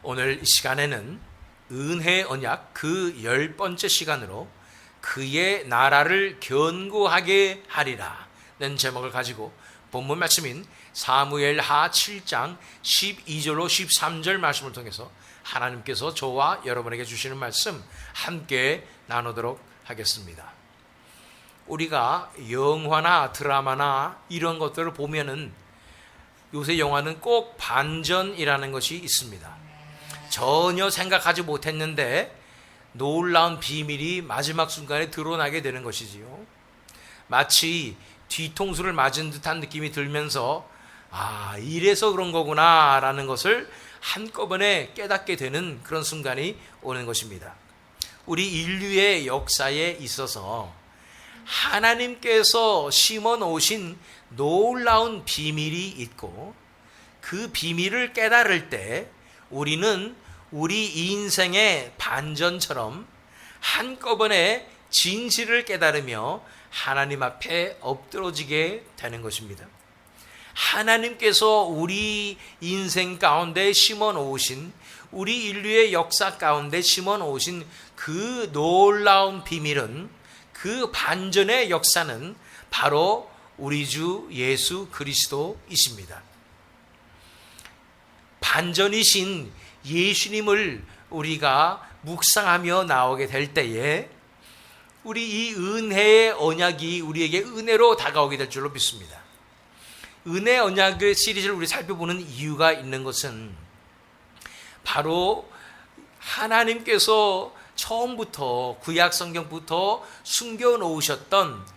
오늘 이 시간에는 은혜의 언약 그 10번째 시간으로 그의 나라를 견고하게 하리라는 제목을 가지고 본문 말씀인 사무엘하 7장 12절로 13절 말씀을 통해서 하나님께서 저와 여러분에게 주시는 말씀 함께 나누도록 하겠습니다. 우리가 영화나 드라마나 이런 것들을 보면은 요새 영화는 꼭 반전이라는 것이 있습니다. 전혀 생각하지 못했는데 놀라운 비밀이 마지막 순간에 드러나게 되는 것이지요. 마치 뒤통수를 맞은 듯한 느낌이 들면서 이래서 그런 거구나 라는 것을 한꺼번에 깨닫게 되는 그런 순간이 오는 것입니다. 우리 인류의 역사에 있어서 하나님께서 심어 놓으신 놀라운 비밀이 있고 그 비밀을 깨달을 때 우리는 우리 인생의 반전처럼 한꺼번에 진실을 깨달으며 하나님 앞에 엎드러지게 되는 것입니다. 하나님께서 우리 인생 가운데 심어 놓으신, 우리 인류의 역사 가운데 심어 놓으신 그 놀라운 비밀은, 그 반전의 역사는 바로 우리 주 예수 그리스도이십니다. 반전이신 예수님을 우리가 묵상하며 나오게 될 때에 우리 이 은혜의 언약이 우리에게 은혜로 다가오게 될 줄로 믿습니다. 은혜 언약의 시리즈를 우리 살펴보는 이유가 있는 것은 바로 하나님께서 처음부터 구약 성경부터 숨겨 놓으셨던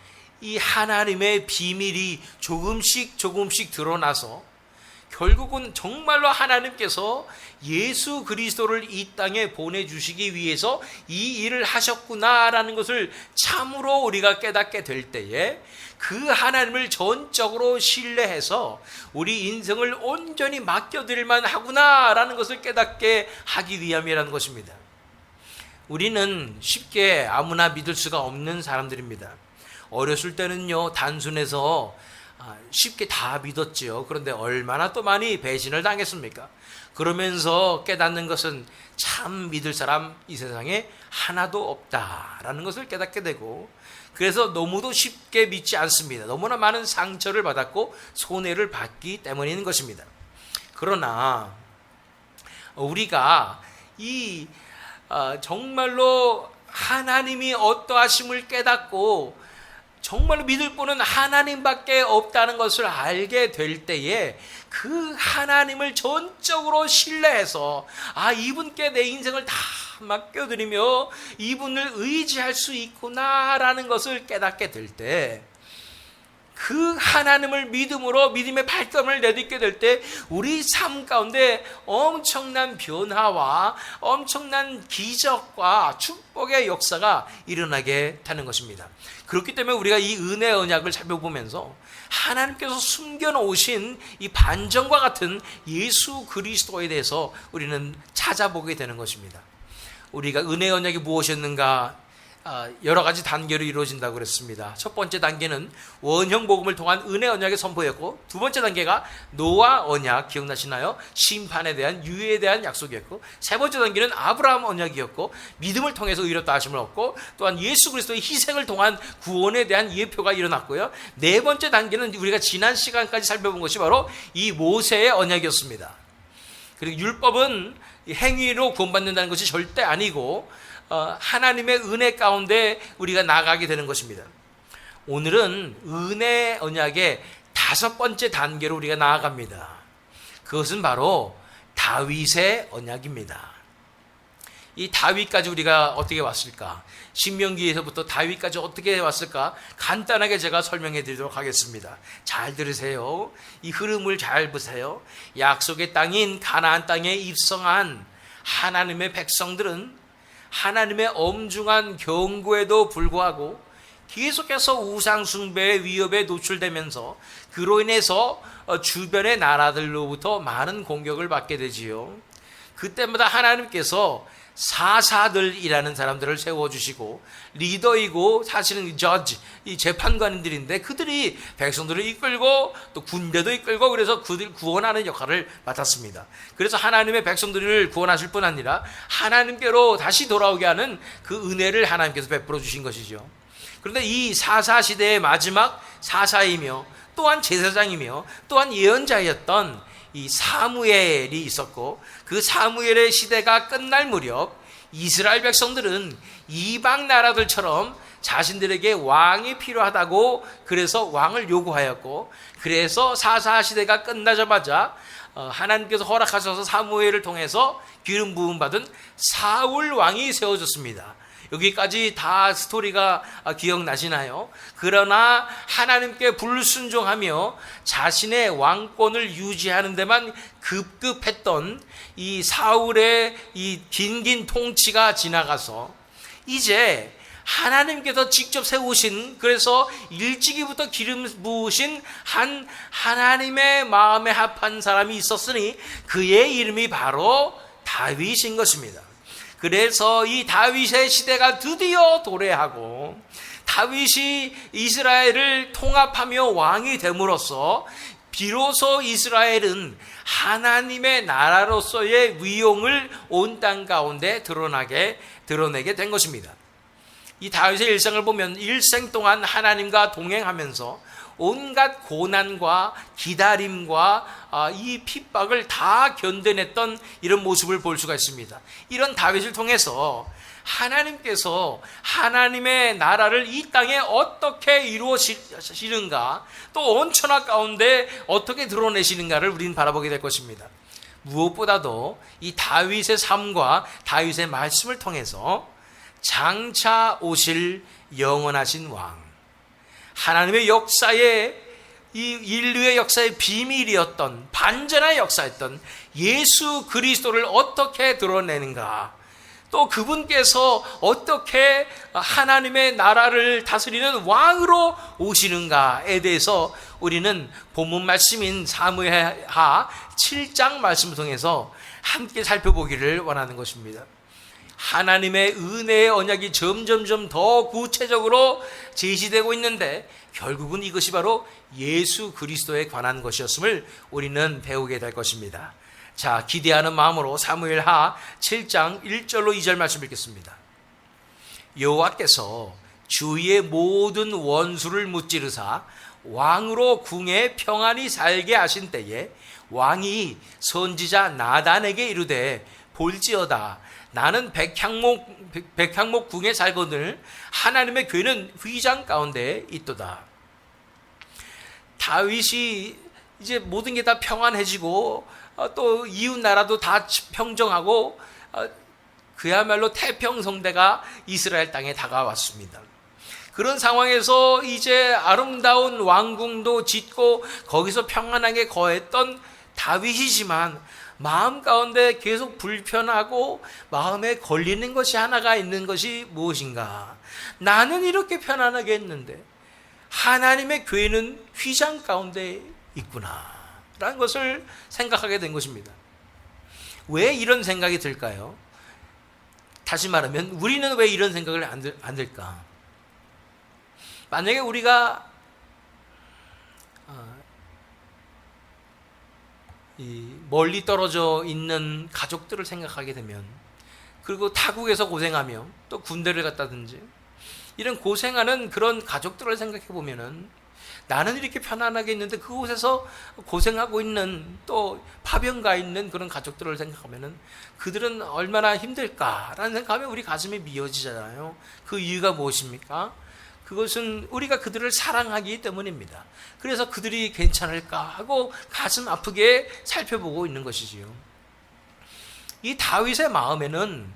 이 하나님의 비밀이 조금씩 드러나서 결국은 정말로 하나님께서 예수 그리스도를 이 땅에 보내주시기 위해서 이 일을 하셨구나라는 것을 참으로 우리가 깨닫게 될 때에 그 하나님을 전적으로 신뢰해서 우리 인생을 온전히 맡겨드릴만 하구나라는 것을 깨닫게 하기 위함이라는 것입니다. 우리는 쉽게 아무나 믿을 수가 없는 사람들입니다. 어렸을 때는요, 단순해서 쉽게 다 믿었지요. 그런데 얼마나 또 많이 배신을 당했습니까? 그러면서 깨닫는 것은 참 믿을 사람 이 세상에 하나도 없다라는 것을 깨닫게 되고, 그래서 너무도 쉽게 믿지 않습니다. 너무나 많은 상처를 받았고 손해를 받기 때문인 것입니다. 그러나 우리가 정말로 하나님이 어떠하심을 깨닫고 정말로 믿을 분은 하나님밖에 없다는 것을 알게 될 때에 그 하나님을 전적으로 신뢰해서 이분께 내 인생을 다 맡겨드리며 이분을 의지할 수 있구나라는 것을 깨닫게 될 때, 그 하나님을 믿음으로 믿음의 발걸음을 내딛게 될 때 우리 삶 가운데 엄청난 변화와 엄청난 기적과 축복의 역사가 일어나게 되는 것입니다. 그렇기 때문에 우리가 이 은혜의 언약을 살펴보면서 하나님께서 숨겨놓으신 이 반전과 같은 예수 그리스도에 대해서 우리는 찾아보게 되는 것입니다. 우리가 은혜의 언약이 무엇이었는가, 여러 가지 단계로 이루어진다고 그랬습니다. 첫 번째 단계는 원형 복음을 통한 은혜 언약의 선포였고, 두 번째 단계가 노아 언약, 기억나시나요? 심판에 대한 유해에 대한 약속이었고, 세 번째 단계는 아브라함 언약이었고, 믿음을 통해서 의롭다 하심을 얻고, 또한 예수 그리스도의 희생을 통한 구원에 대한 예표가 일어났고요. 네 번째 단계는 우리가 지난 시간까지 살펴본 것이 바로 이 모세의 언약이었습니다. 그리고 율법은 행위로 구원받는다는 것이 절대 아니고 하나님의 은혜 가운데 우리가 나가게 되는 것입니다. 오늘은 은혜 언약의 5번째 단계로 우리가 나아갑니다. 그것은 바로 다윗의 언약입니다. 이 다윗까지 우리가 어떻게 왔을까? 신명기에서부터 다윗까지 어떻게 왔을까? 간단하게 제가 설명해 드리도록 하겠습니다. 잘 들으세요. 이 흐름을 잘 보세요. 약속의 땅인 가나안 땅에 입성한 하나님의 백성들은 하나님의 엄중한 경고에도 불구하고 계속해서 우상 숭배의 위협에 노출되면서 그로 인해서 주변의 나라들로부터 많은 공격을 받게 되지요. 그때마다 하나님께서 사사들이라는 사람들을 세워주시고, 리더이고 사실은 저지, 이 재판관들인데 그들이 백성들을 이끌고 또 군대도 이끌고, 그래서 그들 구원하는 역할을 맡았습니다. 그래서 하나님의 백성들을 구원하실 뿐 아니라 하나님께로 다시 돌아오게 하는 그 은혜를 하나님께서 베풀어 주신 것이죠. 그런데 이 사사시대의 마지막 사사이며 또한 제사장이며 또한 예언자였던 이 사무엘이 있었고, 그 사무엘의 시대가 끝날 무렵 이스라엘 백성들은 이방 나라들처럼 자신들에게 왕이 필요하다고 그래서 왕을 요구하였고, 그래서 사사 시대가 끝나자마자 하나님께서 허락하셔서 사무엘을 통해서 기름 부음 받은 사울 왕이 세워졌습니다. 여기까지 다 스토리가 기억나시나요? 그러나 하나님께 불순종하며 자신의 왕권을 유지하는 데만 급급했던 이 사울의 이 긴긴 통치가 지나가서 이제 하나님께서 직접 세우신, 그래서 일찍이부터 기름 부으신 한 하나님의 마음에 합한 사람이 있었으니 그의 이름이 바로 다윗인 것입니다. 그래서 이 다윗의 시대가 드디어 도래하고, 다윗이 이스라엘을 통합하며 왕이 됨으로써 비로소 이스라엘은 하나님의 나라로서의 위용을 온 땅 가운데 드러내게 된 것입니다. 이 다윗의 일생을 보면 일생 동안 하나님과 동행하면서 온갖 고난과 기다림과 이 핍박을 다 견뎌냈던 이런 모습을 볼 수가 있습니다. 이런 다윗을 통해서 하나님께서 하나님의 나라를 이 땅에 어떻게 이루어지는가, 또 온천하 가운데 어떻게 드러내시는가를 우리는 바라보게 될 것입니다. 무엇보다도 이 다윗의 삶과 다윗의 말씀을 통해서 장차 오실 영원하신 왕, 하나님의 역사에, 이 인류의 역사의 비밀이었던, 반전의 역사였던 예수 그리스도를 어떻게 드러내는가, 또 그분께서 어떻게 하나님의 나라를 다스리는 왕으로 오시는가에 대해서 우리는 본문 말씀인 사무엘하 7장 말씀을 통해서 함께 살펴보기를 원하는 것입니다. 하나님의 은혜의 언약이 점점점 더 구체적으로 제시되고 있는데, 결국은 이것이 바로 예수 그리스도에 관한 것이었음을 우리는 배우게 될 것입니다. 자, 기대하는 마음으로 사무엘하 7장 1절로 2절 말씀 읽겠습니다. 여호와께서 주의 모든 원수를 무찌르사 왕으로 궁에 평안히 살게 하신 때에 왕이 선지자 나단에게 이르되, 볼지어다 나는 백향목 궁에 살거늘 하나님의 교회는 휘장 가운데 있도다. 다윗이 이제 모든 게 다 평안해지고 또 이웃 나라도 다 평정하고 그야말로 태평성대가 이스라엘 땅에 다가왔습니다. 그런 상황에서 이제 아름다운 왕궁도 짓고 거기서 평안하게 거했던 다윗이지만 마음 가운데 계속 불편하고 마음에 걸리는 것이 하나가 있는 것이 무엇인가? 나는 이렇게 편안하게 했는데 하나님의 교회는 휘장 가운데 있구나 라는 것을 생각하게 된 것입니다. 왜 이런 생각이 들까요? 다시 말하면 우리는 왜 이런 생각을 안 들까? 만약에 우리가 멀리 떨어져 있는 가족들을 생각하게 되면, 그리고 타국에서 고생하며 또 군대를 갔다든지 이런 고생하는 그런 가족들을 생각해 보면은, 나는 이렇게 편안하게 있는데 그곳에서 고생하고 있는, 또 파병 가 있는 그런 가족들을 생각하면은 그들은 얼마나 힘들까라는 생각하면 우리 가슴이 미어지잖아요. 그 이유가 무엇입니까? 그것은 우리가 그들을 사랑하기 때문입니다. 그래서 그들이 괜찮을까 하고 가슴 아프게 살펴보고 있는 것이지요. 이 다윗의 마음에는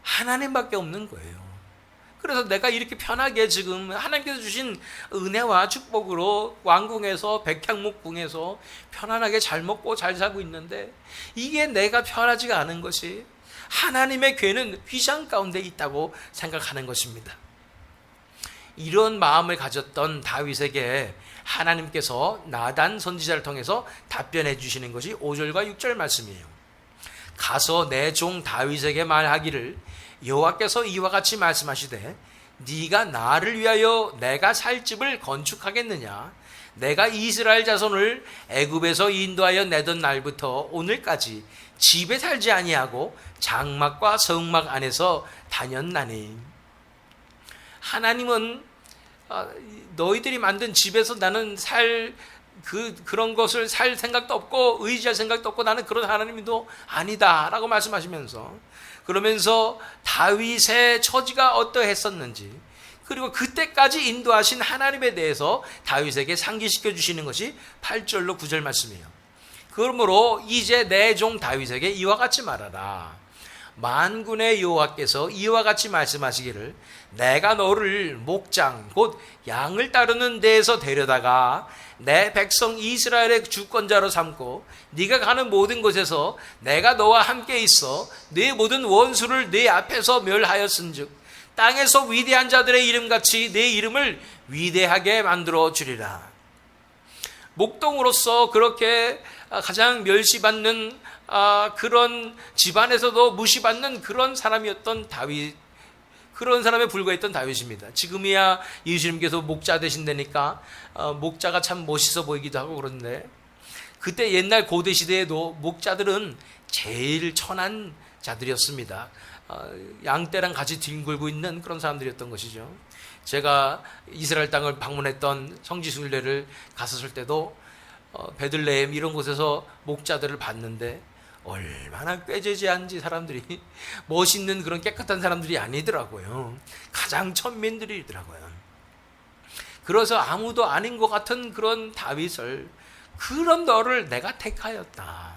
하나님밖에 없는 거예요. 그래서 내가 이렇게 편하게 지금 하나님께서 주신 은혜와 축복으로 왕궁에서, 백향목궁에서 편안하게 잘 먹고 잘 살고 있는데, 이게 내가 편하지가 않은 것이 하나님의 괴는 휘장 가운데 있다고 생각하는 것입니다. 이런 마음을 가졌던 다윗에게 하나님께서 나단 선지자를 통해서 답변해 주시는 것이 5절과 6절 말씀이에요. 가서 내 종 다윗에게 말하기를 여호와께서 이와 같이 말씀하시되 네가 나를 위하여 내가 살 집을 건축하겠느냐? 내가 이스라엘 자손을 애굽에서 인도하여 내던 날부터 오늘까지 집에 살지 아니하고 장막과 성막 안에서 다녔나니. 하나님은 너희들이 만든 집에서 나는 그런 것을 살 생각도 없고 의지할 생각도 없고 나는 그런 하나님도 아니다라고 말씀하시면서, 그러면서 다윗의 처지가 어떠했었는지, 그리고 그때까지 인도하신 하나님에 대해서 다윗에게 상기시켜 주시는 것이 8절로 9절 말씀이에요. 그러므로 이제 내 종 다윗에게 이와 같이 말하라. 만군의 여호와께서 이와 같이 말씀하시기를 내가 너를 목장 곧 양을 따르는 데에서 데려다가 내 백성 이스라엘의 주권자로 삼고 네가 가는 모든 곳에서 내가 너와 함께 있어 네 모든 원수를 네 앞에서 멸하였은즉 땅에서 위대한 자들의 이름같이 내 이름을 위대하게 만들어 주리라. 목동으로서 그렇게 가장 멸시받는 그런 집안에서도 무시받는 그런 사람이었던 다윗, 그런 사람에 불과했던 다윗입니다. 지금이야 예수님께서 목자 되신다니까 목자가 참 멋있어 보이기도 하고 그런데, 그때 옛날 고대 시대에도 목자들은 제일 천한 자들이었습니다. 양떼랑 같이 뒹굴고 있는 그런 사람들이었던 것이죠. 제가 이스라엘 땅을 방문했던 성지순례를 갔었을 때도 베들레헴 이런 곳에서 목자들을 봤는데 얼마나 꾀죄죄한지 사람들이 멋있는 그런 깨끗한 사람들이 아니더라고요. 가장 천민들이더라고요. 그래서 아무도 아닌 것 같은 그런 다윗을, 그런 너를 내가 택하였다.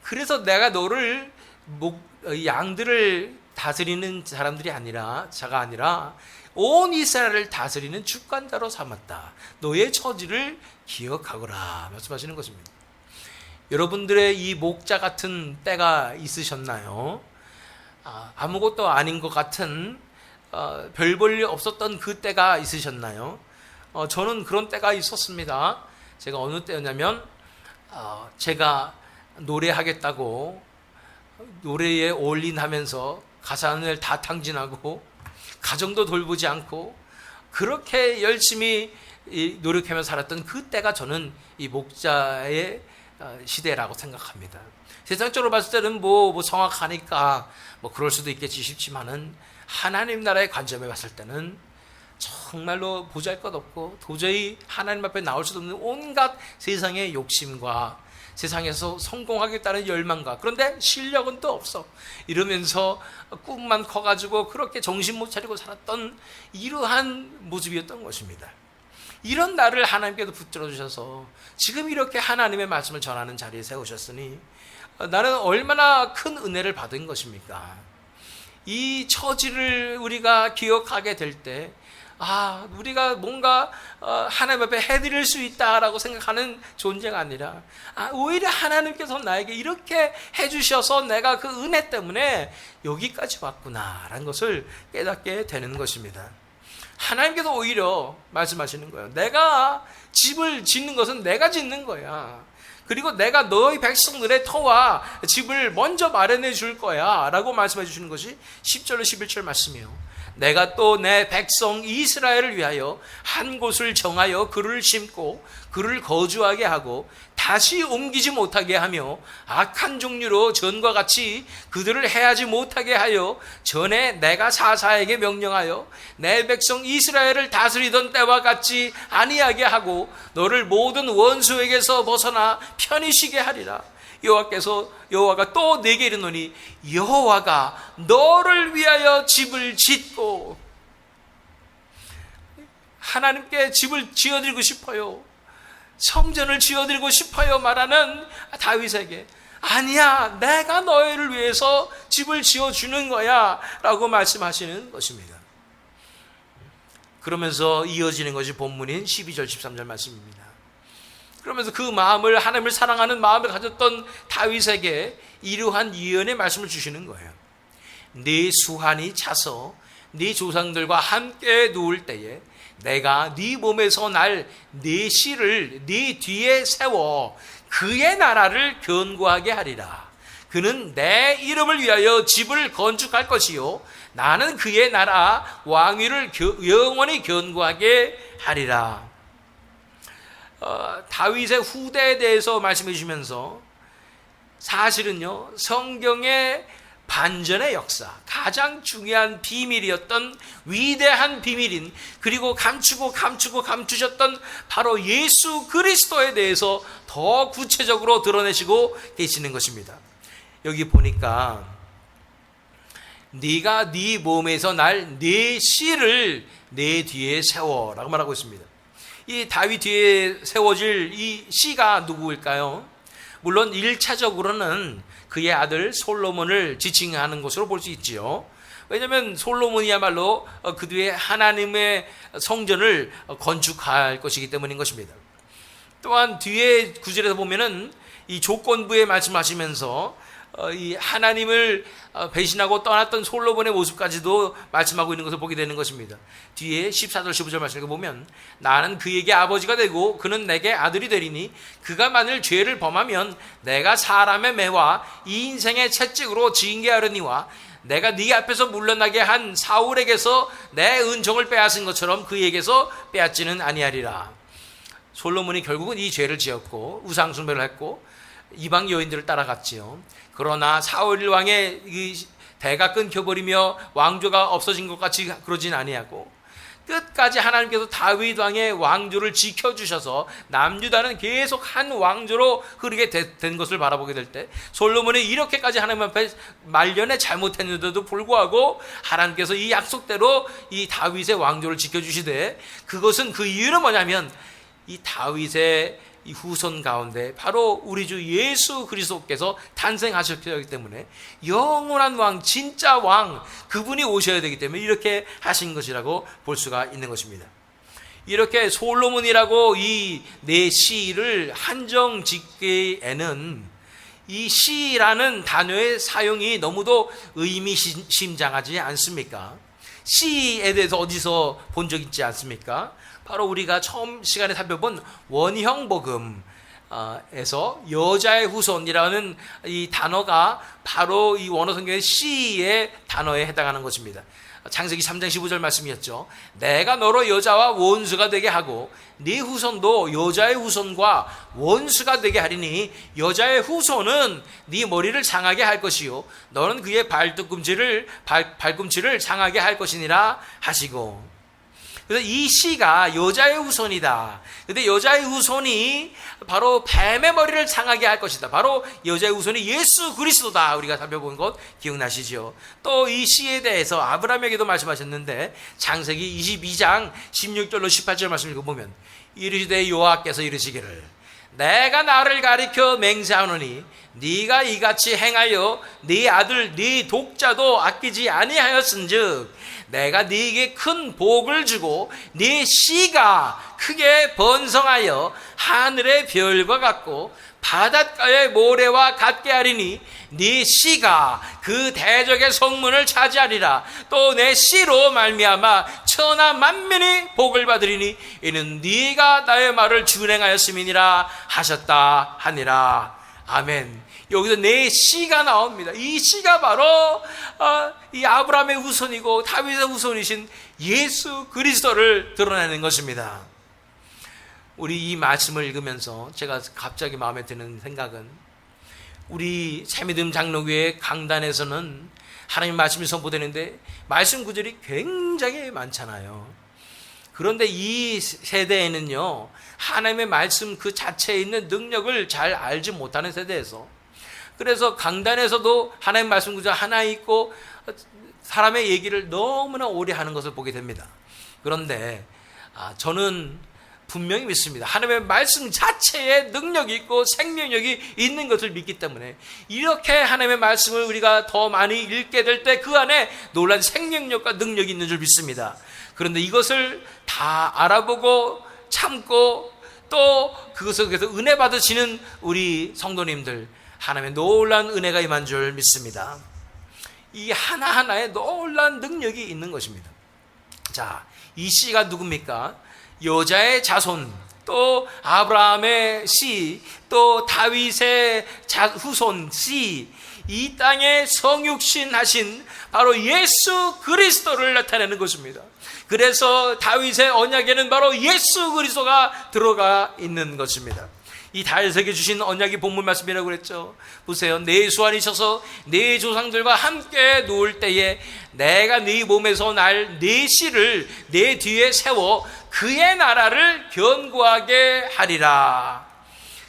그래서 내가 너를 양들을 다스리는 사람들이 아니라 자가 아니라 온 이스라엘을 다스리는 주권자로 삼았다. 너의 처지를 기억하거라 말씀하시는 것입니다. 여러분들의 이 목자 같은 때가 있으셨나요? 아무것도 아닌 것 같은 별 볼 일 없었던 그 때가 있으셨나요? 저는 그런 때가 있었습니다. 제가 어느 때였냐면 제가 노래하겠다고 노래에 올인하면서 가산을 다 탕진하고 가정도 돌보지 않고 그렇게 열심히 노력하며 살았던 그때가 저는 이 목자의 시대라고 생각합니다. 세상적으로 봤을 때는 뭐 성악하니까 뭐 그럴 수도 있겠지 싶지만은 하나님 나라의 관점에 봤을 때는 정말로 보잘것없고 도저히 하나님 앞에 나올 수도 없는 온갖 세상의 욕심과 세상에서 성공하겠다는 열망과, 그런데 실력은 또 없어 이러면서 꿈만 커가지고 그렇게 정신 못 차리고 살았던 이러한 모습이었던 것입니다. 이런 나를 하나님께서 붙들어 주셔서 지금 이렇게 하나님의 말씀을 전하는 자리에 세우셨으니 나는 얼마나 큰 은혜를 받은 것입니까? 이 처지를 우리가 기억하게 될 때 우리가 뭔가 하나님 앞에 해드릴 수 있다라고 생각하는 존재가 아니라 오히려 하나님께서 나에게 이렇게 해주셔서 내가 그 은혜 때문에 여기까지 왔구나라는 것을 깨닫게 되는 것입니다. 하나님께서 오히려 말씀하시는 거예요. 내가 집을 짓는 것은 내가 짓는 거야. 그리고 내가 너희 백성들의 터와 집을 먼저 마련해 줄 거야 라고 말씀해 주시는 것이 10절로 11절 말씀이에요. 내가 또 내 백성 이스라엘을 위하여 한 곳을 정하여 그를 심고 그를 거주하게 하고 다시 옮기지 못하게 하며 악한 종류로 전과 같이 그들을 해하지 못하게 하여 전에 내가 사사에게 명령하여 내 백성 이스라엘을 다스리던 때와 같이 아니하게 하고 너를 모든 원수에게서 벗어나 편히 쉬게 하리라. 여호와가 또 내게 이르노니 여호와가 너를 위하여 집을 짓고, 하나님께 집을 지어드리고 싶어요, 성전을 지어드리고 싶어요 말하는 다윗에게 아니야, 내가 너희를 위해서 집을 지어주는 거야 라고 말씀하시는 것입니다. 그러면서 이어지는 것이 본문인 12절 13절 말씀입니다. 그러면서 그 마음을, 하나님을 사랑하는 마음을 가졌던 다윗에게 이러한 예언의 말씀을 주시는 거예요. 네 수한이 차서 네 조상들과 함께 누울 때에 내가 네 몸에서 날 네 씨를 네 뒤에 세워 그의 나라를 견고하게 하리라. 그는 내 이름을 위하여 집을 건축할 것이요 나는 그의 나라 왕위를 영원히 견고하게 하리라. 다윗의 후대에 대해서 말씀해 주시면서 사실은요, 성경의 반전의 역사, 가장 중요한 비밀이었던 위대한 비밀인, 그리고 감추셨던 바로 예수 그리스도에 대해서 더 구체적으로 드러내시고 계시는 것입니다. 여기 보니까 네가 네 몸에서 날 네 씨를 내 뒤에 세워라고 말하고 있습니다. 이 다윗 뒤에 세워질 이 씨가 누구일까요? 물론 1차적으로는 그의 아들 솔로몬을 지칭하는 것으로 볼 수 있지요. 왜냐하면 솔로몬이야말로 그 뒤에 하나님의 성전을 건축할 것이기 때문인 것입니다. 또한 뒤에 구절에서 보면은 이 조건부에 말씀하시면서 이 하나님을 배신하고 떠났던 솔로몬의 모습까지도 말씀하고 있는 것을 보게 되는 것입니다. 뒤에 14절 15절 말씀을 보면 나는 그에게 아버지가 되고 그는 내게 아들이 되리니 그가 만일 죄를 범하면 내가 사람의 매와 이 인생의 채찍으로 징계하려니와 내가 네 앞에서 물러나게 한 사울에게서 내 은총을 빼앗은 것처럼 그에게서 빼앗지는 아니하리라. 솔로몬이 결국은 이 죄를 지었고 우상 숭배를 했고 이방 여인들을 따라갔지요. 그러나 사울 왕의 대가 끊겨버리며 왕조가 없어진 것 같이 그러진 아니하고 끝까지 하나님께서 다윗 왕의 왕조를 지켜주셔서 남유다는 계속 한 왕조로 흐르게 된 것을 바라보게 될 때 솔로몬이 이렇게까지 하나님 앞에 말년에 잘못했는데도 불구하고 하나님께서 이 약속대로 이 다윗의 왕조를 지켜주시되 그것은 그 이유는 뭐냐면 이 다윗의 이 후손 가운데 바로 우리 주 예수 그리스도께서 탄생하셨기 때문에 영원한 왕, 진짜 왕, 그분이 오셔야 되기 때문에 이렇게 하신 것이라고 볼 수가 있는 것입니다. 이렇게 솔로몬이라고 이 네 시를 한정 짓기에는 이 시라는 단어의 사용이 너무도 의미심장하지 않습니까? 시에 대해서 어디서 본 적 있지 않습니까? 바로 우리가 처음 시간에 살펴본 원형복음에서 여자의 후손이라는 이 단어가 바로 이 원어 성경의 시의 단어에 해당하는 것입니다. 창세기 3장 15절 말씀이었죠. 내가 너로 여자와 원수가 되게 하고 네 후손도 여자의 후손과 원수가 되게 하리니 여자의 후손은 네 머리를 상하게 할 것이요 너는 그의 발꿈치를 상하게 할 것이니라 하시고, 그래서 이 씨가 여자의 후손이다. 근데 여자의 후손이 바로 뱀의 머리를 상하게 할 것이다. 바로 여자의 후손이 예수 그리스도다. 우리가 살펴본 것 기억나시죠? 또 이 씨에 대해서 아브라함에게도 말씀하셨는데 창세기 22장 16절로 18절 말씀을 읽어보면 이르시되 여호와께서 이르시기를 내가 나를 가리켜 맹세하노니 네가 이같이 행하여 네 아들 네 독자도 아끼지 아니하였은즉 내가 네게 큰 복을 주고 네 씨가 크게 번성하여 하늘의 별과 같고 바닷가의 모래와 같게 하리니 네 씨가 그 대적의 성문을 차지하리라. 또 내 씨로 말미암아 천하 만민이 복을 받으리니 이는 네가 나의 말을 준행하였음이니라 하셨다 하니라. 아멘. 여기서 내 씨가 나옵니다. 이 씨가 바로 이 아브라함의 후손이고 다윗의 후손이신 예수 그리스도를 드러내는 것입니다. 우리 이 말씀을 읽으면서 제가 갑자기 마음에 드는 생각은 우리 새미듬 장로교회 강단에서는 하나님 말씀이 선포되는데 말씀 구절이 굉장히 많잖아요. 그런데 이 세대에는요 하나님의 말씀 그 자체에 있는 능력을 잘 알지 못하는 세대에서, 그래서 강단에서도 하나님 말씀 구절 하나 있고 사람의 얘기를 너무나 오래 하는 것을 보게 됩니다. 그런데 저는 분명히 믿습니다. 하나님의 말씀 자체에 능력이 있고 생명력이 있는 것을 믿기 때문에 이렇게 하나님의 말씀을 우리가 더 많이 읽게 될 때 그 안에 놀라운 생명력과 능력이 있는 줄 믿습니다. 그런데 이것을 다 알아보고 참고 또 그것을 위해서 은혜 받으시는 우리 성도님들, 하나님의 놀라운 은혜가 임한 줄 믿습니다. 이 하나하나에 놀라운 능력이 있는 것입니다. 자, 이 씨가 누굽니까? 여자의 자손, 또 아브라함의 씨, 또 다윗의 후손 씨, 이 땅에 성육신 하신 바로 예수 그리스도를 나타내는 것입니다. 그래서 다윗의 언약에는 바로 예수 그리스도가 들어가 있는 것입니다. 이 다윗에게 주신 언약이 본문 말씀이라고 그랬죠. 보세요. 내 수 안에 있어서 내 조상들과 함께 누울 때에 내가 네 몸에서 날 네 씨를 내 뒤에 세워 그의 나라를 견고하게 하리라.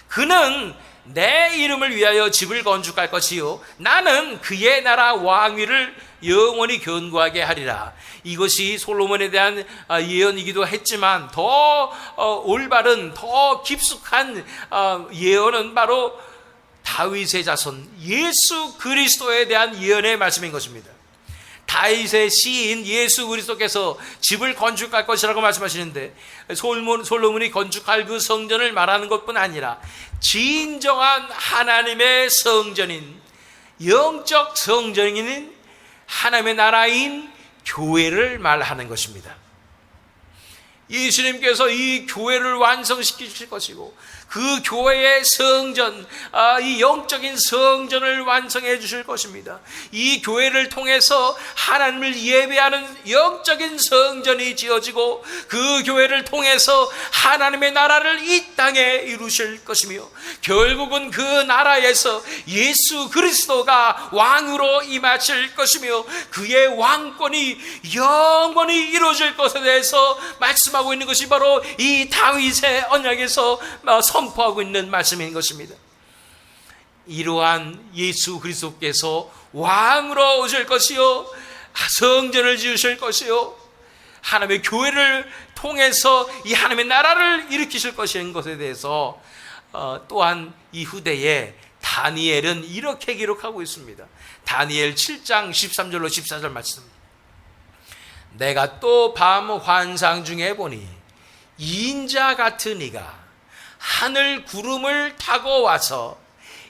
그는 내 이름을 위하여 집을 건축할 것이요 나는 그의 나라 왕위를 영원히 견고하게 하리라. 이것이 솔로몬에 대한 예언이기도 했지만 더 올바른 더 깊숙한 예언은 바로 다윗의 자손 예수 그리스도에 대한 예언의 말씀인 것입니다. 다윗의 시인 예수 그리스도께서 집을 건축할 것이라고 말씀하시는데 솔로몬이 건축할 그 성전을 말하는 것뿐 아니라 진정한 하나님의 성전인 영적 성전인 하나님의 나라인 교회를 말하는 것입니다. 예수님께서 이 교회를 완성시키실 것이고 그 교회의 성전, 이 영적인 성전을 완성해 주실 것입니다. 이 교회를 통해서 하나님을 예배하는 영적인 성전이 지어지고 그 교회를 통해서 하나님의 나라를 이 땅에 이루실 것이며 결국은 그 나라에서 예수 그리스도가 왕으로 임하실 것이며 그의 왕권이 영원히 이루어질 것에 대해서 말씀하고 있는 것이 바로 이 다윗의 언약에서 선포하고 있는 말씀인 것입니다. 이러한 예수 그리스도께서 왕으로 오실 것이요 성전을 지으실 것이요 하나님의 교회를 통해서 이 하나님의 나라를 일으키실 것인 것에 대해서 또한 이 후대에 다니엘은 이렇게 기록하고 있습니다. 다니엘 7장 13절로 14절 말씀. 내가 또 밤 환상 중에 보니 인자 같은 이가 하늘 구름을 타고 와서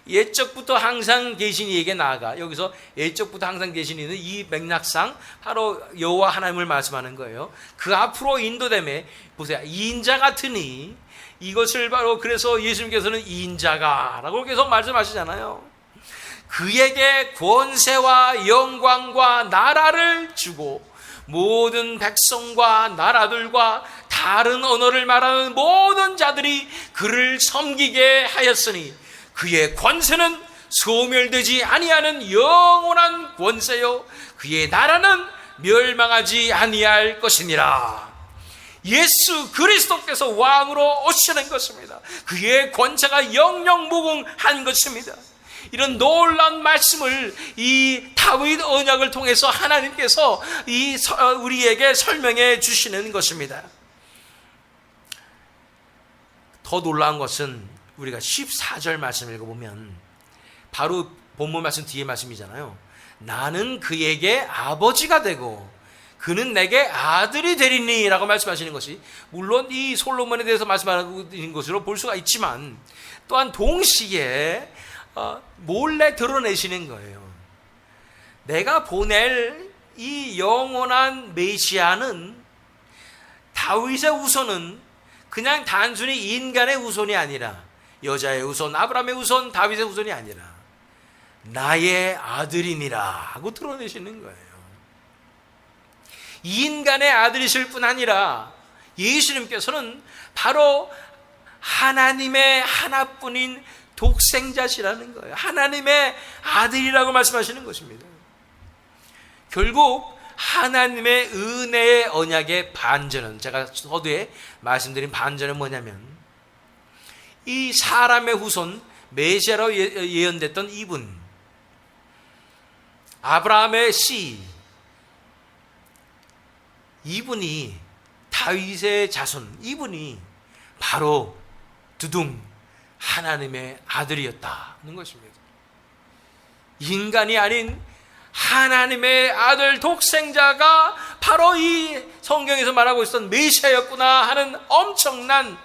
옛적부터 항상 계신 이에게 나아가. 여기서 옛적부터 항상 계신 이는 이 맥락상 바로 여호와 하나님을 말씀하는 거예요. 그 앞으로 인도됨에 보세요. 인자 같은 이, 이것을 바로 그래서 예수님께서는 인자가라고 계속 말씀하시잖아요. 그에게 권세와 영광과 나라를 주고 모든 백성과 나라들과 다른 언어를 말하는 모든 자들이 그를 섬기게 하였으니 그의 권세는 소멸되지 아니하는 영원한 권세요 그의 나라는 멸망하지 아니할 것이니라. 예수 그리스도께서 왕으로 오시는 것입니다. 그의 권세가 영영무궁한 것입니다. 이런 놀라운 말씀을 이 다윗 언약을 통해서 하나님께서 우리에게 설명해 주시는 것입니다. 더 놀라운 것은 우리가 14절 말씀을 읽어보면 바로 본문 말씀 뒤에 말씀이잖아요. 나는 그에게 아버지가 되고 그는 내게 아들이 되리니 라고 말씀하시는 것이 물론 이 솔로몬에 대해서 말씀하는 것으로 볼 수가 있지만 또한 동시에 몰래 드러내시는 거예요. 내가 보낼 이 영원한 메시아는 다윗의 후손은 그냥 단순히 인간의 후손이 아니라 여자의 후손, 아브라함의 후손, 다윗의 후손이 아니라 나의 아들이니라 하고 드러내시는 거예요. 인간의 아들이실 뿐 아니라 예수님께서는 바로 하나님의 하나뿐인 독생자시라는 거예요. 하나님의 아들이라고 말씀하시는 것입니다. 결국 하나님의 은혜의 언약의 반전은 제가 서두에 말씀드린 반전은 뭐냐면 이 사람의 후손 메시아로 예언됐던 이분 아브라함의 씨 이분이 다윗의 자손 이분이 바로 두둥 하나님의 아들이었다는 것입니다. 인간이 아닌 하나님의 아들 독생자가 바로 이 성경에서 말하고 있었던 메시아였구나 하는 엄청난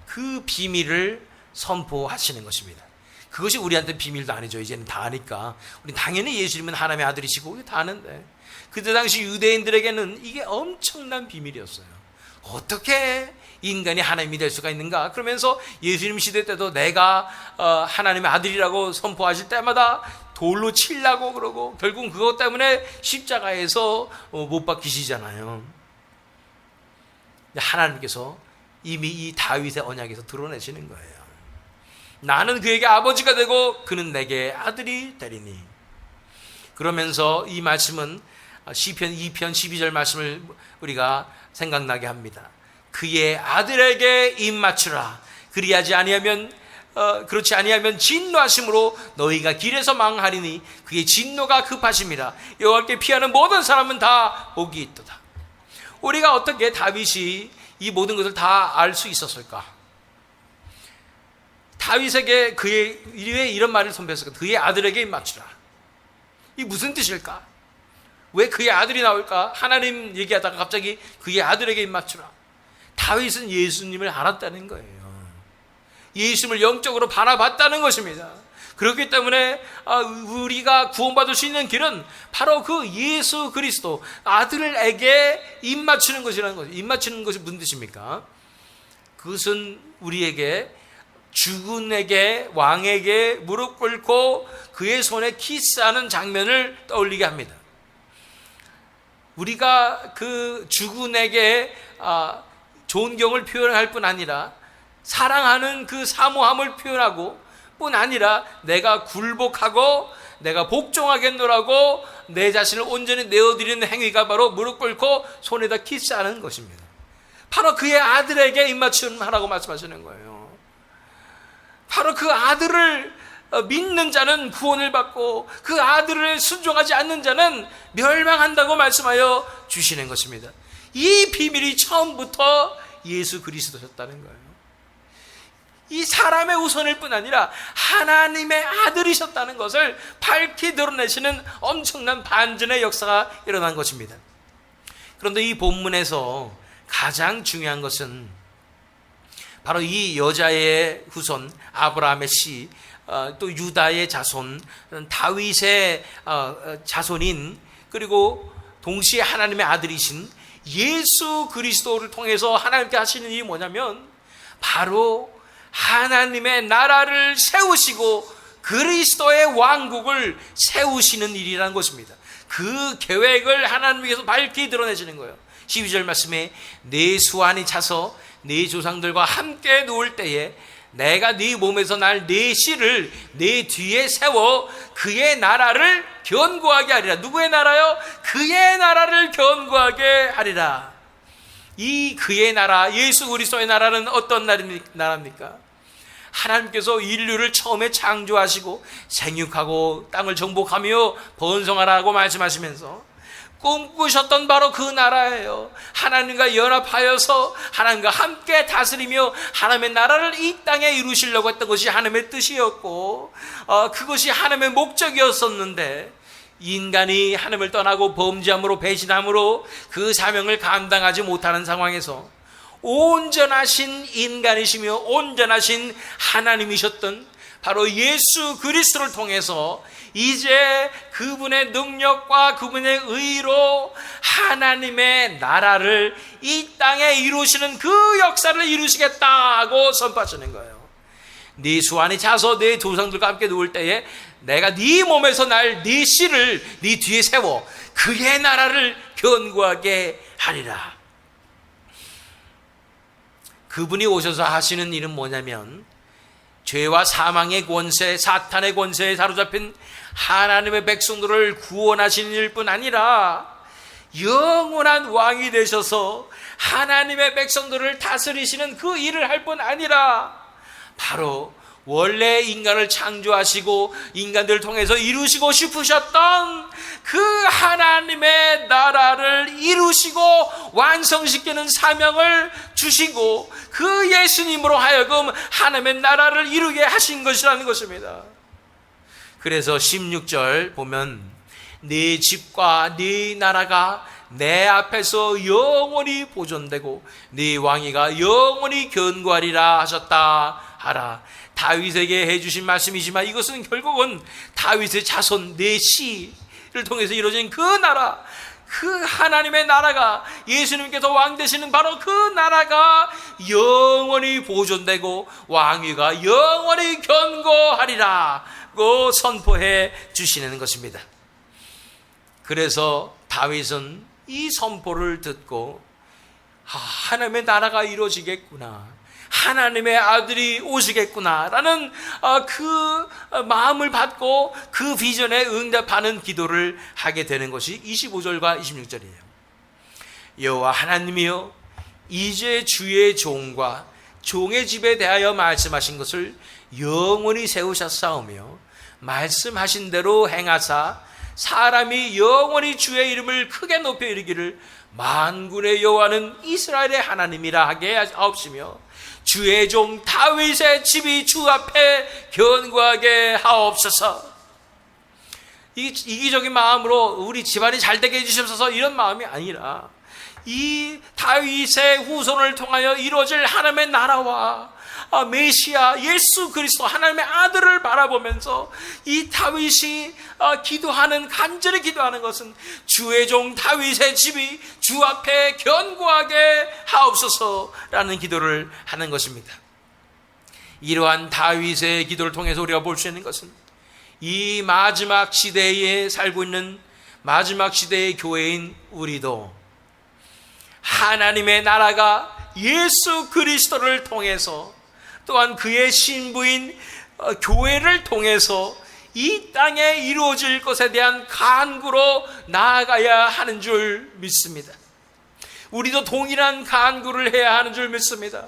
그 비밀을 선포하시는 것입니다. 그것이 우리한테 비밀도 아니죠. 이제는 다 아니까. 우리 당연히 예수님은 하나님의 아들이시고 다 아는데 그때 당시 유대인들에게는 이게 엄청난 비밀이었어요. 어떻게 인간이 하나님이 될 수가 있는가? 그러면서 예수님 시대 때도 내가 하나님의 아들이라고 선포하실 때마다 돌로 치려고 그러고 결국 그것 때문에 십자가에서 못 박히시잖아요. 하나님께서 이미 이 다윗의 언약에서 드러내시는 거예요. 나는 그에게 아버지가 되고 그는 내게 아들이 되리니. 그러면서 이 말씀은 시편 2편 12절 말씀을 우리가 생각나게 합니다. 그의 아들에게 입 맞추라. 그리하지 아니하면 그렇지 아니하면 진노하심으로 너희가 길에서 망하리니 그의 진노가 급하심이라. 여호와께 피하는 모든 사람은 다 복이 있도다. 우리가 어떻게 다윗이 이 모든 것을 다 알 수 있었을까? 다윗에게 왜 이런 말을 선포했을까? 그의 아들에게 입 맞추라. 이 무슨 뜻일까? 왜 그의 아들이 나올까? 하나님 얘기하다가 갑자기 그의 아들에게 입 맞추라. 다윗은 예수님을 알았다는 거예요. 예수님을 영적으로 바라봤다는 것입니다. 그렇기 때문에 우리가 구원받을 수 있는 길은 바로 그 예수 그리스도 아들에게 입 맞추는 것이라는 거죠. 입 맞추는 것이 무슨 뜻입니까? 그것은 우리에게 주군에게 왕에게 무릎 꿇고 그의 손에 키스하는 장면을 떠올리게 합니다. 우리가 그 주군에게 존경을 표현할 뿐 아니라 사랑하는 그 사모함을 표현하고 뿐 아니라 내가 굴복하고 내가 복종하겠노라고 내 자신을 온전히 내어드리는 행위가 바로 무릎 꿇고 손에다 키스하는 것입니다. 바로 그의 아들에게 입맞춤하라고 말씀하시는 거예요. 바로 그 아들을 믿는 자는 구원을 받고 그 아들을 순종하지 않는 자는 멸망한다고 말씀하여 주시는 것입니다. 이 비밀이 처음부터 예수 그리스도셨다는 거예요. 이 사람의 우선일 뿐 아니라 하나님의 아들이셨다는 것을 밝히 드러내시는 엄청난 반전의 역사가 일어난 것입니다. 그런데 이 본문에서 가장 중요한 것은 바로 이 여자의 후손 아브라함의 씨, 또 유다의 자손, 다윗의 자손인, 그리고 동시에 하나님의 아들이신 예수 그리스도를 통해서 하나님께 하시는 일이 뭐냐면 바로 하나님의 나라를 세우시고 그리스도의 왕국을 세우시는 일이라는 것입니다. 그 계획을 하나님께서 밝히 드러내시는 거예요. 12절 말씀에 내 수완이 차서 네 조상들과 함께 누울 때에 내가 네 몸에서 날 네 씨를 네 뒤에 세워 그의 나라를 견고하게 하리라. 누구의 나라요? 그의 나라를 견고하게 하리라. 이 그의 나라, 예수 그리스도의 나라는 어떤 나라입니까? 하나님께서 인류를 처음에 창조하시고 생육하고 땅을 정복하며 번성하라고 말씀하시면서 꿈꾸셨던 바로 그 나라예요. 하나님과 연합하여서 하나님과 함께 다스리며 하나님의 나라를 이 땅에 이루시려고 했던 것이 하나님의 뜻이었고 그것이 하나님의 목적이었었는데 인간이 하나님을 떠나고 범죄함으로 배신함으로 그 사명을 감당하지 못하는 상황에서 온전하신 인간이시며 온전하신 하나님이셨던 바로 예수 그리스도를 통해서 이제 그분의 능력과 그분의 의로 하나님의 나라를 이 땅에 이루시는 그 역사를 이루시겠다고 선포하시는 거예요. 네 수완이 차서 네 조상들과 함께 누울 때에 내가 네 몸에서 날 네 씨를 네 뒤에 세워 그의 나라를 견고하게 하리라. 그분이 오셔서 하시는 일은 뭐냐면 죄와 사망의 권세, 사탄의 권세에 사로잡힌 하나님의 백성들을 구원하시는 일뿐 아니라 영원한 왕이 되셔서 하나님의 백성들을 다스리시는 그 일을 할 뿐 아니라 바로 원래 인간을 창조하시고 인간들을 통해서 이루시고 싶으셨던 그 하나님의 나라를 이루시고 완성시키는 사명을 주시고 그 예수님으로 하여금 하나님의 나라를 이루게 하신 것이라는 것입니다. 그래서 16절 보면 네 집과 네 나라가 내 앞에서 영원히 보존되고 네 왕위가 영원히 견고하리라 하셨다 하라. 다윗에게 해주신 말씀이지만 이것은 결국은 다윗의 자손 네 씨를 통해서 이루어진 그 나라, 그 하나님의 나라가, 예수님께서 왕 되시는 바로 그 나라가 영원히 보존되고 왕위가 영원히 견고하리라고 선포해 주시는 것입니다. 그래서 다윗은 이 선포를 듣고 하나님의 나라가 이루어지겠구나, 하나님의 아들이 오시겠구나라는 그 마음을 받고 그 비전에 응답하는 기도를 하게 되는 것이 25절과 26절이에요. 여호와 하나님이여, 이제 주의 종과 종의 집에 대하여 말씀하신 것을 영원히 세우셨사오며 말씀하신 대로 행하사 사람이 영원히 주의 이름을 크게 높여 이르기를 만군의 여호와는 이스라엘의 하나님이라 하게 하옵시며 주의 종 다윗의 집이 주 앞에 견고하게 하옵소서. 이기적인 마음으로 우리 집안이 잘 되게 해주시옵소서 이런 마음이 아니라, 이 다윗의 후손을 통하여 이루어질 하나님의 나라와 메시아 예수 그리스도 하나님의 아들을 바라보면서 이 다윗이 간절히 기도하는 것은 주의 종 다윗의 집이 주 앞에 견고하게 하옵소서라는 기도를 하는 것입니다. 이러한 다윗의 기도를 통해서 우리가 볼 수 있는 것은 이 마지막 시대에 살고 있는 마지막 시대의 교회인 우리도 하나님의 나라가 예수 그리스도를 통해서, 또한 그의 신부인 교회를 통해서 이 땅에 이루어질 것에 대한 간구로 나아가야 하는 줄 믿습니다. 우리도 동일한 간구를 해야 하는 줄 믿습니다.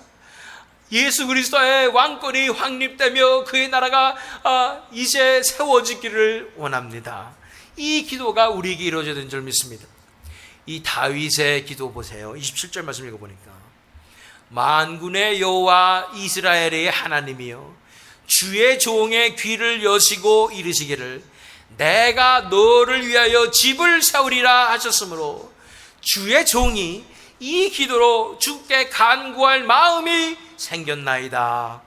예수 그리스도의 왕권이 확립되며 그의 나라가 이제 세워지기를 원합니다. 이 기도가 우리에게 이루어져야 되는 줄 믿습니다. 이 다윗의 기도 보세요. 27절 말씀 읽어보니까 만군의 여호와 이스라엘의 하나님이여, 주의 종의 귀를 여시고 이르시기를 내가 너를 위하여 집을 세우리라 하셨으므로 주의 종이 이 기도로 주께 간구할 마음이 생겼나이다.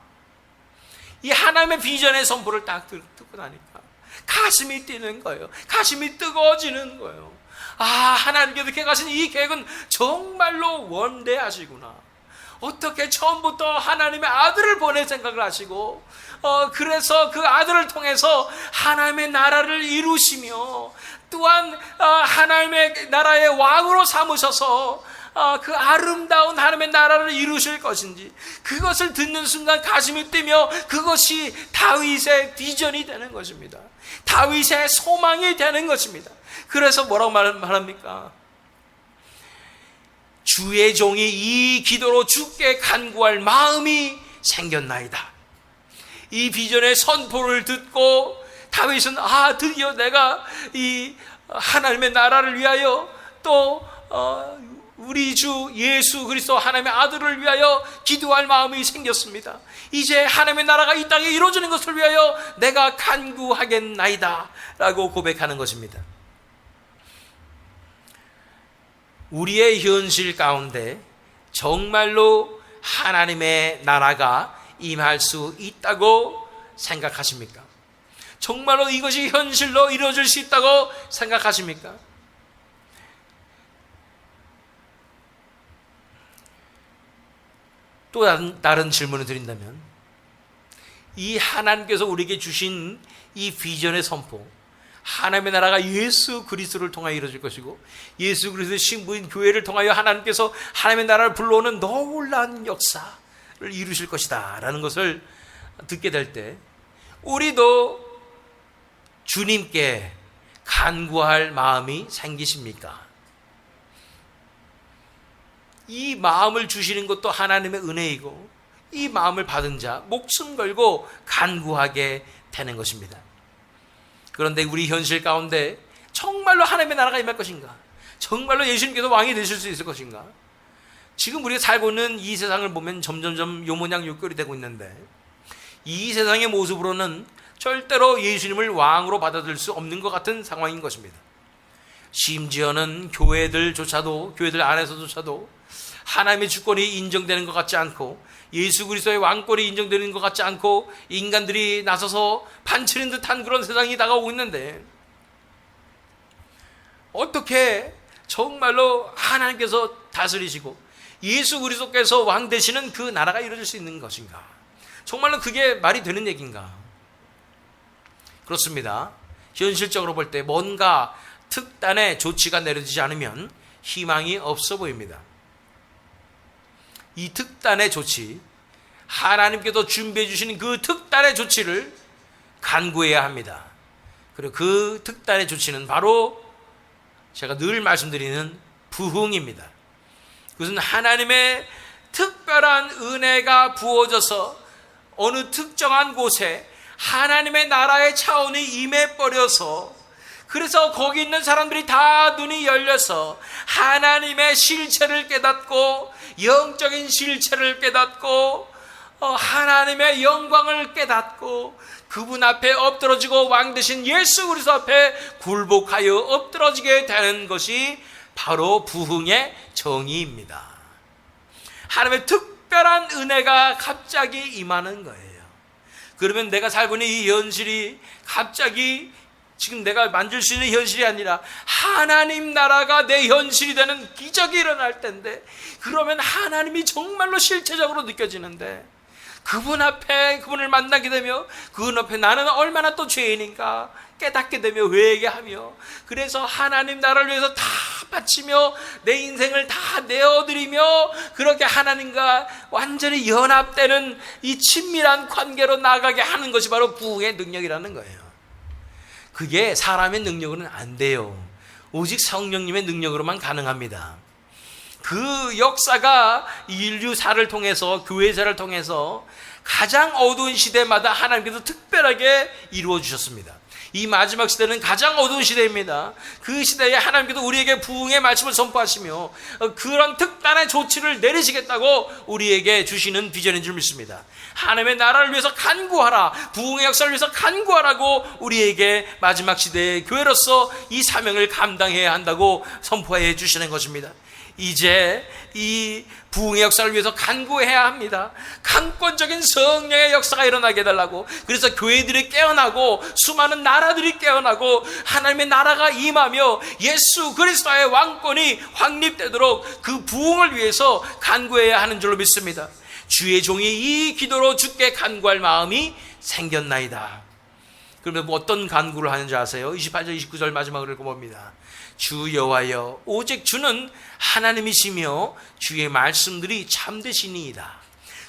이 하나님의 비전의 선포를 딱 듣고 나니까 가슴이 뛰는 거예요. 가슴이 뜨거워지는 거예요. 하나님께서 계획하신 이 계획은 정말로 원대하시구나. 어떻게 처음부터 하나님의 아들을 보낼 생각을 하시고 그래서 그 아들을 통해서 하나님의 나라를 이루시며 또한 하나님의 나라의 왕으로 삼으셔서 그 아름다운 하나님의 나라를 이루실 것인지, 그것을 듣는 순간 가슴이 뛰며 그것이 다윗의 비전이 되는 것입니다. 다윗의 소망이 되는 것입니다. 그래서 뭐라고 말합니까? 주의 종이 이 기도로 주께 간구할 마음이 생겼나이다. 이 비전의 선포를 듣고 다윗은 드디어 내가 이 하나님의 나라를 위하여 또 우리 주 예수 그리스도 하나님의 아들을 위하여 기도할 마음이 생겼습니다. 이제 하나님의 나라가 이 땅에 이루어지는 것을 위하여 내가 간구하겠나이다 라고 고백하는 것입니다. 우리의 현실 가운데 정말로 하나님의 나라가 임할 수 있다고 생각하십니까? 정말로 이것이 현실로 이루어질 수 있다고 생각하십니까? 또 다른 질문을 드린다면, 이 하나님께서 우리에게 주신 이 비전의 선포, 하나님의 나라가 예수 그리스도를 통하여 이루어질 것이고 예수 그리스도의 신부인 교회를 통하여 하나님께서 하나님의 나라를 불러오는 놀라운 역사를 이루실 것이다 라는 것을 듣게 될 때, 우리도 주님께 간구할 마음이 생기십니까? 이 마음을 주시는 것도 하나님의 은혜이고, 이 마음을 받은 자 목숨 걸고 간구하게 되는 것입니다. 그런데 우리 현실 가운데 정말로 하나님의 나라가 임할 것인가? 정말로 예수님께서 왕이 되실 수 있을 것인가? 지금 우리가 살고 있는 이 세상을 보면 점점점 요모양 요꼴이 되고 있는데, 이 세상의 모습으로는 절대로 예수님을 왕으로 받아들일 수 없는 것 같은 상황인 것입니다. 심지어는 교회들 안에서조차도 하나님의 주권이 인정되는 것 같지 않고 예수 그리스도의 왕권이 인정되는 것 같지 않고 인간들이 나서서 반치는 듯한 그런 세상이 다가오고 있는데, 어떻게 정말로 하나님께서 다스리시고 예수 그리스도께서 왕 되시는 그 나라가 이루어질 수 있는 것인가? 정말로 그게 말이 되는 얘기인가? 그렇습니다. 현실적으로 볼 때 뭔가 특단의 조치가 내려지지 않으면 희망이 없어 보입니다. 이 특단의 조치, 하나님께서 준비해 주신 그 특단의 조치를 간구해야 합니다. 그리고 그 특단의 조치는 바로 제가 늘 말씀드리는 부흥입니다. 그것은 하나님의 특별한 은혜가 부어져서 어느 특정한 곳에 하나님의 나라의 차원이 임해버려서, 그래서 거기 있는 사람들이 다 눈이 열려서 하나님의 실체를 깨닫고, 영적인 실체를 깨닫고, 하나님의 영광을 깨닫고, 그분 앞에 엎드러지고 왕 되신 예수 그리스도 앞에 굴복하여 엎드러지게 되는 것이 바로 부흥의 정의입니다. 하나님의 특별한 은혜가 갑자기 임하는 거예요. 그러면 내가 살고 있는 이 현실이 갑자기 지금 내가 만들 수 있는 현실이 아니라 하나님 나라가 내 현실이 되는 기적이 일어날 텐데, 그러면 하나님이 정말로 실체적으로 느껴지는데, 그분 앞에 그분을 만나게 되며 그분 앞에 나는 얼마나 또 죄인인가 깨닫게 되며 회개하며, 그래서 하나님 나라를 위해서 다 바치며 내 인생을 다 내어드리며 그렇게 하나님과 완전히 연합되는 이 친밀한 관계로 나가게 하는 것이 바로 부흥의 능력이라는 거예요. 그게 사람의 능력으로는 안 돼요. 오직 성령님의 능력으로만 가능합니다. 그 역사가 인류사를 통해서, 교회사를 통해서 가장 어두운 시대마다 하나님께서 특별하게 이루어 주셨습니다. 이 마지막 시대는 가장 어두운 시대입니다. 그 시대에 하나님께서 우리에게 부흥의 말씀을 선포하시며 그런 특단의 조치를 내리시겠다고 우리에게 주시는 비전인 줄 믿습니다. 하나님의 나라를 위해서 간구하라, 부흥의 역사를 위해서 간구하라고 우리에게 마지막 시대의 교회로서 이 사명을 감당해야 한다고 선포해 주시는 것입니다. 이제 이 부흥의 역사를 위해서 간구해야 합니다. 강권적인 성령의 역사가 일어나게 해달라고. 그래서 교회들이 깨어나고 수많은 나라들이 깨어나고 하나님의 나라가 임하며 예수 그리스도의 왕권이 확립되도록 그 부흥을 위해서 간구해야 하는 줄로 믿습니다. 주의 종이 이 기도로 주께 간구할 마음이 생겼나이다. 그러면 뭐 어떤 간구를 하는지 아세요? 28절 29절 마지막으로 읽어봅니다. 주 여호와여, 오직 주는 하나님이시며 주의 말씀들이 참되시니이다.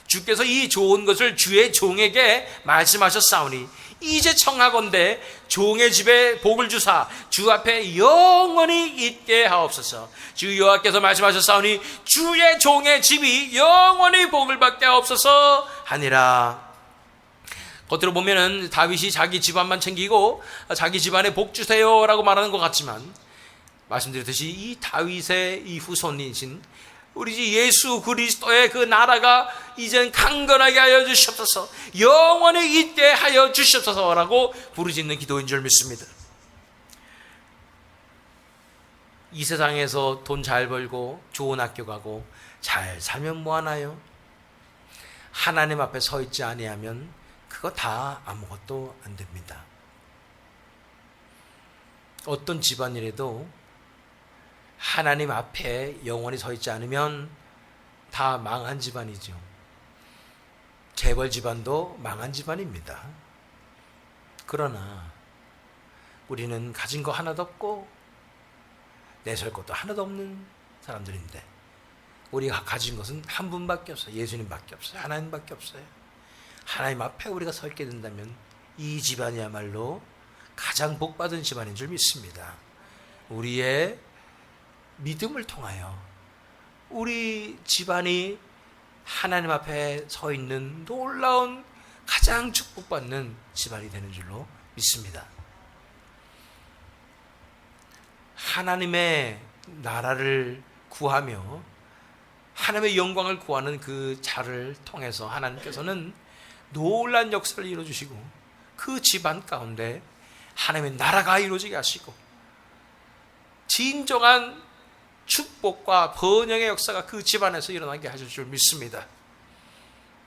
주께서 이 좋은 것을 주의 종에게 말씀하셨사오니 이제 청하건대 종의 집에 복을 주사 주 앞에 영원히 있게 하옵소서. 주 여호와께서 말씀하셨사오니 주의 종의 집이 영원히 복을 받게 하옵소서 하니라. 겉으로 보면은 다윗이 자기 집안만 챙기고 자기 집안에 복 주세요라고 말하는 것 같지만, 말씀드렸듯이 이 다윗의 이 후손이신 우리 예수 그리스도의 그 나라가 이젠 강건하게 하여 주시옵소서, 영원히 있게 하여 주시옵소서라고 부르짖는 기도인 줄 믿습니다. 이 세상에서 돈 잘 벌고 좋은 학교 가고 잘 살면 뭐하나요? 하나님 앞에 서 있지 아니하면 그거 다 아무것도 안 됩니다. 어떤 집안이라도 하나님 앞에 영원히 서 있지 않으면 다 망한 집안이죠. 재벌 집안도 망한 집안입니다. 그러나 우리는 가진 거 하나도 없고 내설 것도 하나도 없는 사람들인데, 우리가 가진 것은 한 분밖에 없어요. 예수님밖에 없어요. 하나님밖에 없어요. 하나님 앞에 우리가 서 있게 된다면 이 집안이야말로 가장 복받은 집안인 줄 믿습니다. 우리의 믿음을 통하여 우리 집안이 하나님 앞에 서 있는 놀라운 가장 축복받는 집안이 되는 줄로 믿습니다. 하나님의 나라를 구하며 하나님의 영광을 구하는 그 자를 통해서 하나님께서는 놀라운 역사를 이루어주시고 그 집안 가운데 하나님의 나라가 이루어지게 하시고 진정한 축복과 번영의 역사가 그 집안에서 일어나게 하실 줄 믿습니다.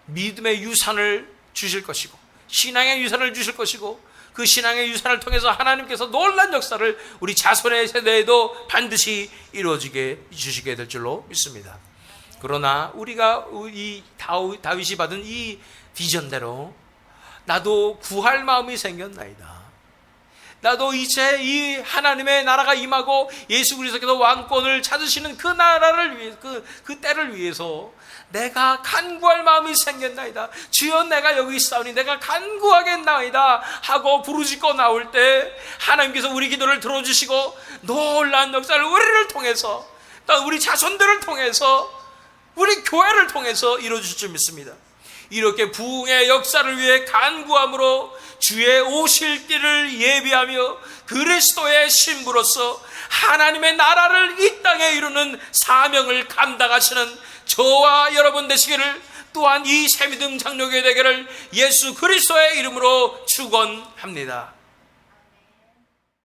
믿음의 유산을 주실 것이고 신앙의 유산을 주실 것이고, 그 신앙의 유산을 통해서 하나님께서 놀라운 역사를 우리 자손의 세대에도 반드시 이루어지게 주시게 될 줄로 믿습니다. 그러나 우리가 이 다윗이 받은 이 비전대로 나도 구할 마음이 생겼나이다. 나도 이제 이 하나님의 나라가 임하고 예수 그리스도께서 왕권을 찾으시는 그 나라를 위해 그 때를 위해서 내가 간구할 마음이 생겼나이다. 주여 내가 여기 있사오니 내가 간구하겠나이다 하고 부르짖고 나올 때 하나님께서 우리 기도를 들어주시고 놀라운 역사를 우리를 통해서, 또 우리 자손들을 통해서, 우리 교회를 통해서 이루어질 줄 믿습니다. 이렇게 부흥의 역사를 위해 간구함으로 주의 오실 길을 예비하며 그리스도의 신부로서 하나님의 나라를 이 땅에 이루는 사명을 감당하시는 저와 여러분 되시기를, 또한 이 새믿음 장로교회 되기를 예수 그리스도의 이름으로 축원합니다.